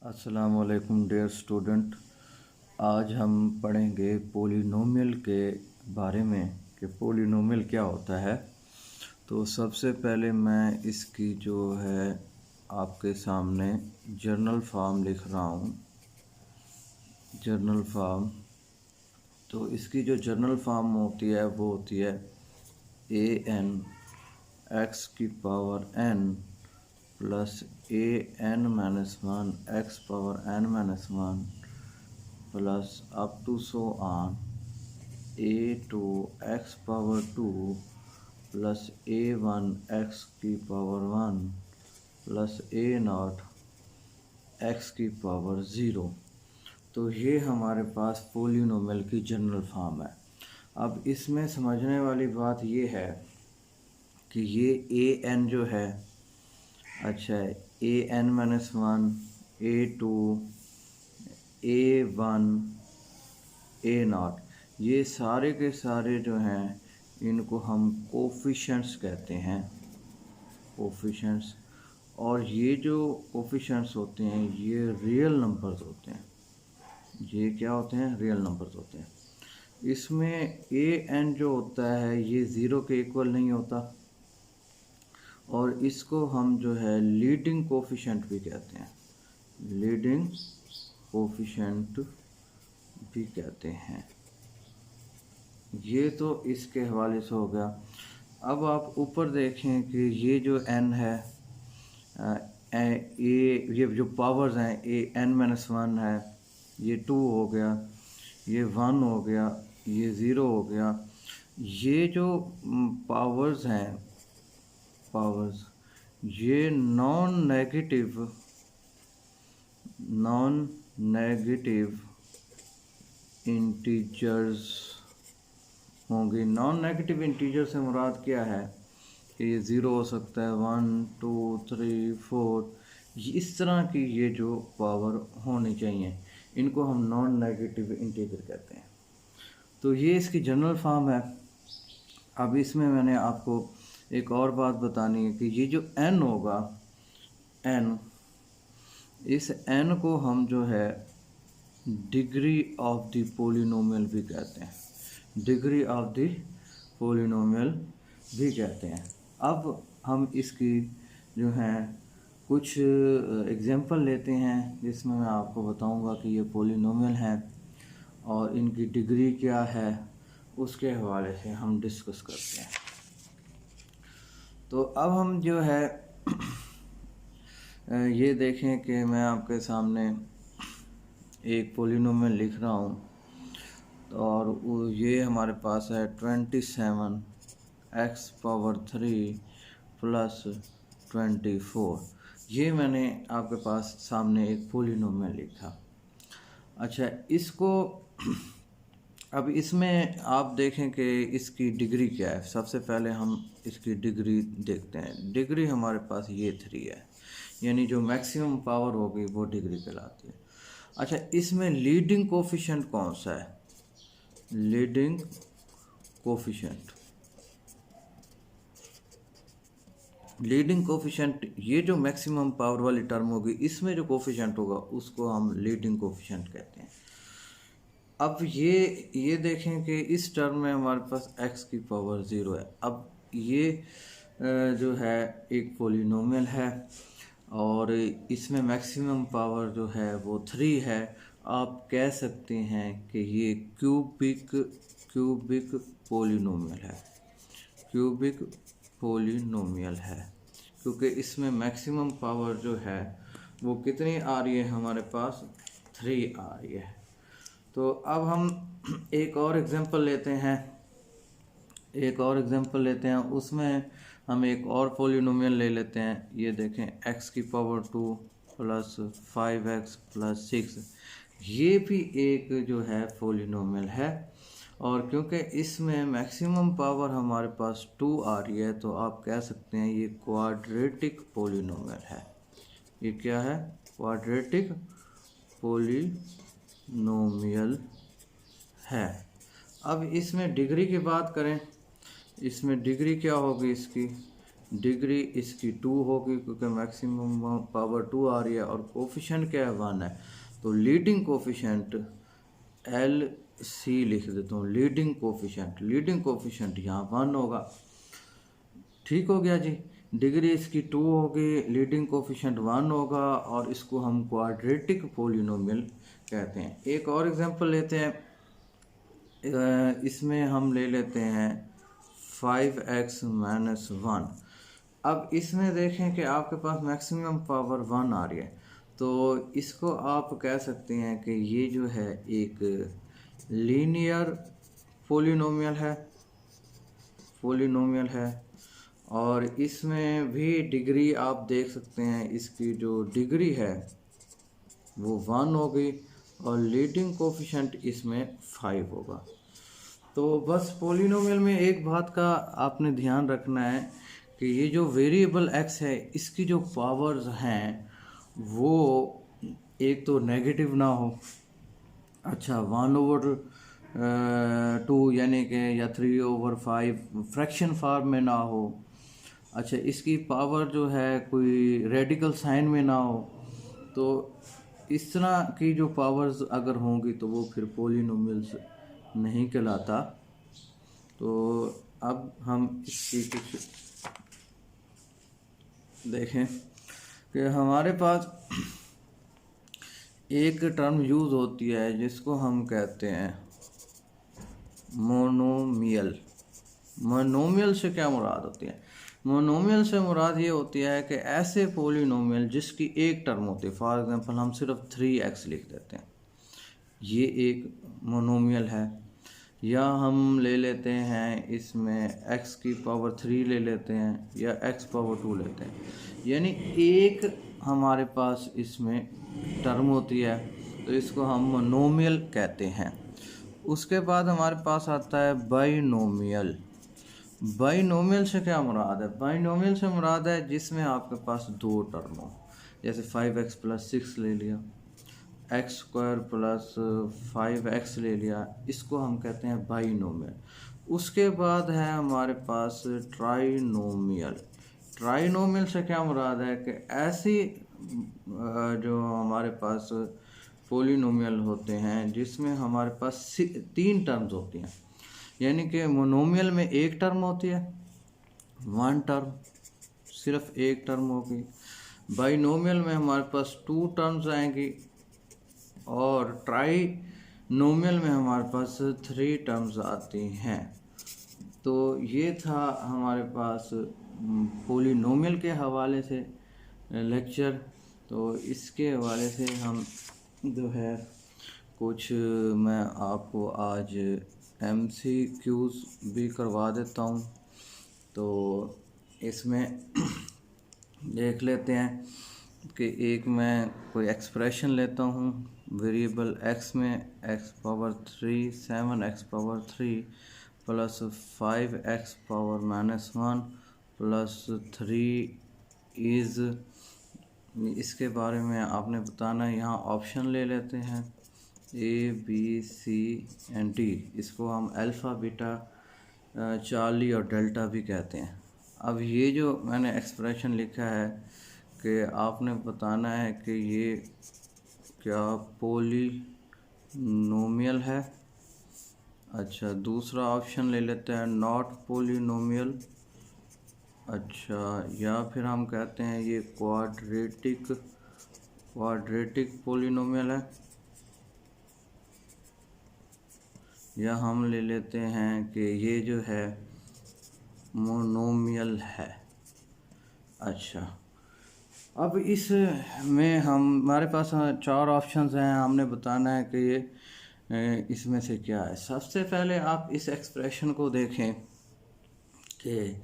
अस्सलाम वालेकुम dear student. आज हम पढ़ेंगे पोलिनोमियल के बारे में कि पोलिनोमियल क्या होता है। तो सबसे पहले मैं इसकी जो है आपके सामने जर्नल फॉर्म लिख रहा हूँ। जर्नल फॉर्म, तो इसकी जो जर्नल फॉर्म होती है वो होती है ए एन एक्स की power N plus A N minus one X power N minus one plus up to so on A two X power two plus A one X की power one plus A naught X की power zero. तो ये हमारे पास polynomial की general form है। अब इसमें समझने वाली बात ये है कि ये ए एन जो है, अच्छा है, A N minus one, A two, A one, A naught, ये सारे के सारे जो हैं इनको हम कोफिशेंट्स कहते हैं, कोफिशेंट्स। और ये जो कोफिशेंट्स होते हैं ये रियल नंबर्स होते हैं। ये क्या होते हैं? रियल नंबर्स होते हैं। इसमें ए एन जो होता है ये ज़ीरो के इक्वल नहीं होता और इसको हम जो है लीडिंग कोफिशेंट भी कहते हैं, लीडिंग कोफिशेंट भी कहते हैं। ये तो इसके हवाले से हो गया। अब आप ऊपर देखें कि ये जो n है, ये जो पावर्स हैं, ए एन माइनस वन है, ये टू हो गया, ये वन हो गया, ये ज़ीरो हो गया। ये जो पावर्स हैं, पावर्स, ये नॉन नेगेटिव इंटीजर्स होंगे। नॉन नेगेटिव इंटीजर से मुराद क्या है कि ये ज़ीरो हो सकता है, वन टू थ्री फोर, इस तरह की ये जो पावर होनी चाहिए, इनको हम नॉन नेगेटिव इंटीजर कहते हैं। तो ये इसकी जनरल फॉर्म है। अब इसमें मैंने आपको एक और बात बतानी है कि ये जो n होगा, n, इस n को हम जो है डिग्री ऑफ द पोलिनोमियल भी कहते हैं, डिग्री ऑफ द पोलिनोमियल भी कहते हैं। अब हम इसकी जो है कुछ एग्जांपल लेते हैं जिसमें मैं आपको बताऊंगा कि ये पोलिनोमियल हैं और इनकी डिग्री क्या है, उसके हवाले से हम डिस्कस करते हैं। तो अब हम जो है ये देखें कि मैं आपके सामने एक पोलिनोमियल लिख रहा हूँ और ये हमारे पास है 27 एक्स पावर 3 प्लस 24। ये मैंने आपके पास सामने एक पोलिनोमियल लिखा। अच्छा, इसको अब इसमें आप देखें कि इसकी डिग्री क्या है। सबसे पहले हम इसकी डिग्री देखते हैं। डिग्री हमारे पास ये 3 है, यानी जो मैक्सिमम पावर होगी वो डिग्री कहलाती है। अच्छा, इसमें लीडिंग कोफिशिएंट कौन सा है? लीडिंग कोफिशिएंट, लीडिंग कोफिशिएंट, ये जो मैक्सिमम पावर वाली टर्म होगी इसमें जो कोफिशिएंट होगा उसको हम लीडिंग कोफिशिएंट कहते हैं। अब ये देखें कि इस टर्म में हमारे पास x की पावर 0 है। अब ये जो है एक पोलिनोमियल है और इसमें मैक्सिमम पावर जो है वो 3 है। आप कह सकते हैं कि ये क्यूबिक पोलिनोमियल है, क्यूबिक पोलिनोमियल है, क्योंकि इसमें मैक्सिमम पावर जो है वो कितनी आ रही है? हमारे पास 3 आ रही है। तो अब हम एक और एग्जांपल लेते हैं, उसमें हम एक और पोलिनोमियल ले लेते हैं। ये देखें, x की पावर 2 प्लस 5x प्लस 6, ये भी एक जो है पोलिनोमियल है और क्योंकि इसमें मैक्सिमम पावर हमारे पास 2 आ रही है तो आप कह सकते हैं ये क्वाड्रेटिक पोलिनोमियल है। ये क्या है? क्वाड्रेटिक पोलिनोमियल है। अब इसमें डिग्री की बात करें, इसमें डिग्री क्या होगी इसकी? डिग्री इसकी 2 होगी क्योंकि मैक्सिमम पावर 2 आ रही है और कोफिशेंट क्या है 1 है। तो लीडिंग कोफिशेंट एल सी लिख देता हूँ। लीडिंग कोफिशेंट यहाँ 1 होगा। ठीक हो गया जी। डिग्री इसकी 2 होगी, लीडिंग कोफिशेंट 1 होगा और इसको हम क्वाड्रेटिक पोलिनोमियल कहते हैं। एक और एग्जांपल लेते हैं। इसमें हम ले लेते हैं 5x माइनस 1। अब इसमें देखें कि आपके पास मैक्सिमम पावर 1 आ रही है, तो इसको आप कह सकते हैं कि ये जो है एक लीनियर पोलिनोमियल है और इसमें भी डिग्री आप देख सकते हैं, इसकी जो डिग्री है वो 1 होगी और लीडिंग कोफिशेंट इसमें 5 होगा। तो बस पोलिनोमियल में एक बात का आपने ध्यान रखना है कि ये जो वेरिएबल x है इसकी जो पावर्स हैं वो एक तो नेगेटिव ना हो, अच्छा 1/2 यानी कि या 3/5 फ्रैक्शन फॉर्म में ना हो, अच्छा इसकी पावर जो है कोई रेडिकल साइन में ना हो। तो इस तरह की जो पावर्स अगर होंगी तो वो फिर पोलिनोमियल्स नहीं कहलाता। तो अब हम इसकी कुछ देखें कि हमारे पास एक टर्म यूज़ होती है जिसको हम कहते हैं मोनोमियल। मोनोमियल से क्या मुराद होती है? मोनोमियल से मुराद ये होती है कि ऐसे पोलिनोमियल जिसकी एक टर्म होती है, फॉर एग्जांपल हम सिर्फ 3x लिख देते हैं, ये एक मोनोमियल है। या हम ले लेते हैं इसमें x की पावर 3 ले लेते हैं या x पावर 2 लेते हैं, यानी एक हमारे पास इसमें टर्म होती है तो इसको हम मोनोमियल कहते हैं। उसके बाद हमारे पास आता है बाइनोमियल। बाइनोमियल से क्या मुराद है? बाइनोमियल से मुराद है जिसमें आपके पास दो टर्म हो, जैसे 5x प्लस 6 ले लिया, x स्क्वायर प्लस 5x ले लिया, इसको हम कहते हैं बाइनोमियल। उसके बाद है हमारे पास ट्राइनोमियल। ट्राइनोमियल से क्या मुराद है कि ऐसी जो हमारे पास पोलिनोमियल होते हैं जिसमें हमारे पास 3 टर्म्स होती हैं, यानी कि मोनोमियल में एक टर्म होती है, 1 टर्म, सिर्फ एक टर्म होगी। बाइनोमियल में हमारे पास 2 टर्म्स आएंगी और ट्राइनोमियल में हमारे पास 3 टर्म्स आती हैं। तो ये था हमारे पास पोलिनोमियल के हवाले से लेक्चर। तो इसके हवाले से हम जो है कुछ मैं आपको आज MCQs भी करवा देता हूँ। तो इसमें देख लेते हैं कि एक मैं कोई एक्सप्रेशन लेता हूँ वेरिएबल x में x power 3 7x power 3 plus 5x power -1 plus 3 is, इसके बारे में आपने बताना है। यहाँ ऑप्शन ले लेते हैं A B C and D, इसको हम अल्फ़ा बीटा चार्ली और डेल्टा भी कहते हैं। अब ये जो मैंने एक्सप्रेशन लिखा है कि आपने बताना है कि ये क्या पोलिनोमियल है। अच्छा दूसरा ऑप्शन ले लेते हैं नॉट पोलिनोमियल। अच्छा या फिर हम कहते हैं ये क्वाड्रेटिक पोलिनोमियल है, या हम ले लेते हैं कि ये जो है मोनोमियल है। अच्छा अब इस में हमारे पास 4 ऑप्शंस हैं, हमने बताना है कि ये इसमें से क्या है। सबसे पहले आप इस एक्सप्रेशन को देखें कि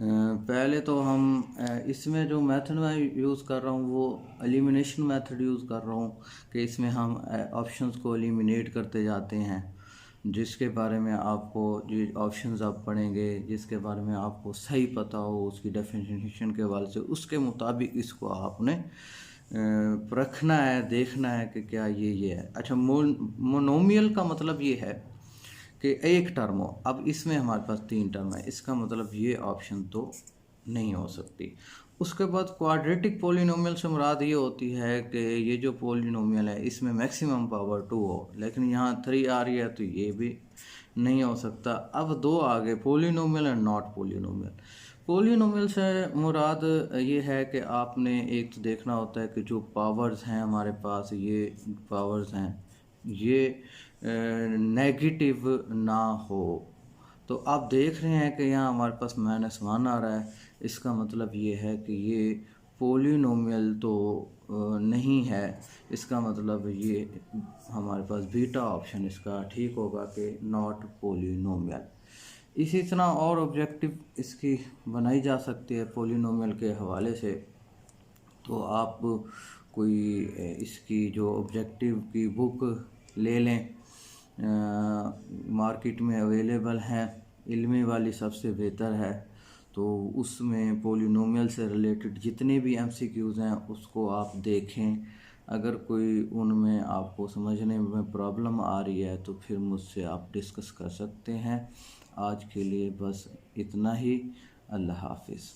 पहले तो हम इसमें जो मेथड मैं यूज़ कर रहा हूँ वो एलिमिनेशन मेथड यूज़ कर रहा हूँ कि इसमें हम ऑप्शंस को एलिमिनेट करते जाते हैं, जिसके बारे में आपको जो ऑप्शंस आप पढ़ेंगे जिसके बारे में आपको सही पता हो उसकी डेफिनेशन के हवाले से, उसके मुताबिक इसको आपने रखना है, देखना है कि क्या ये है। अच्छा मोनोमियल का मतलब ये है कि एक टर्म हो। अब इसमें हमारे पास 3 टर्म है, इसका मतलब ये ऑप्शन तो नहीं हो सकती। उसके बाद क्वाड्रेटिक पोलिनोमियल से मुराद ये होती है कि ये जो पोलिनोमियल है इसमें मैक्सिमम पावर 2 हो, लेकिन यहाँ 3 आ रही है तो ये भी नहीं हो सकता। अब दो आगे polynomial and not polynomial. Polynomial से मुराद ये है कि आपने एक तो देखना होता है कि जो पावर्स हैं हमारे पास, ये पावर्स हैं ये नेगेटिव ना हो। तो आप देख रहे हैं कि यहाँ हमारे पास -1 आ रहा है, इसका मतलब ये है कि ये पोलिनोमियल तो नहीं है। इसका मतलब ये हमारे पास बीटा ऑप्शन इसका ठीक होगा कि नॉट पोलिनोमियल। इसी तरह और ऑब्जेक्टिव इसकी बनाई जा सकती है पोलिनोमियल के हवाले से। तो आप कोई इसकी जो ऑब्जेक्टिव की बुक ले लें, मार्केट में अवेलेबल हैं, इल्मी वाली सबसे बेहतर है। तो उसमें पोलिनोमियल से रिलेटेड जितने भी एमसीक्यूज़ हैं उसको आप देखें। अगर कोई उनमें आपको समझने में प्रॉब्लम आ रही है तो फिर मुझसे आप डिस्कस कर सकते हैं। आज के लिए बस इतना ही। अल्लाह हाफिज़।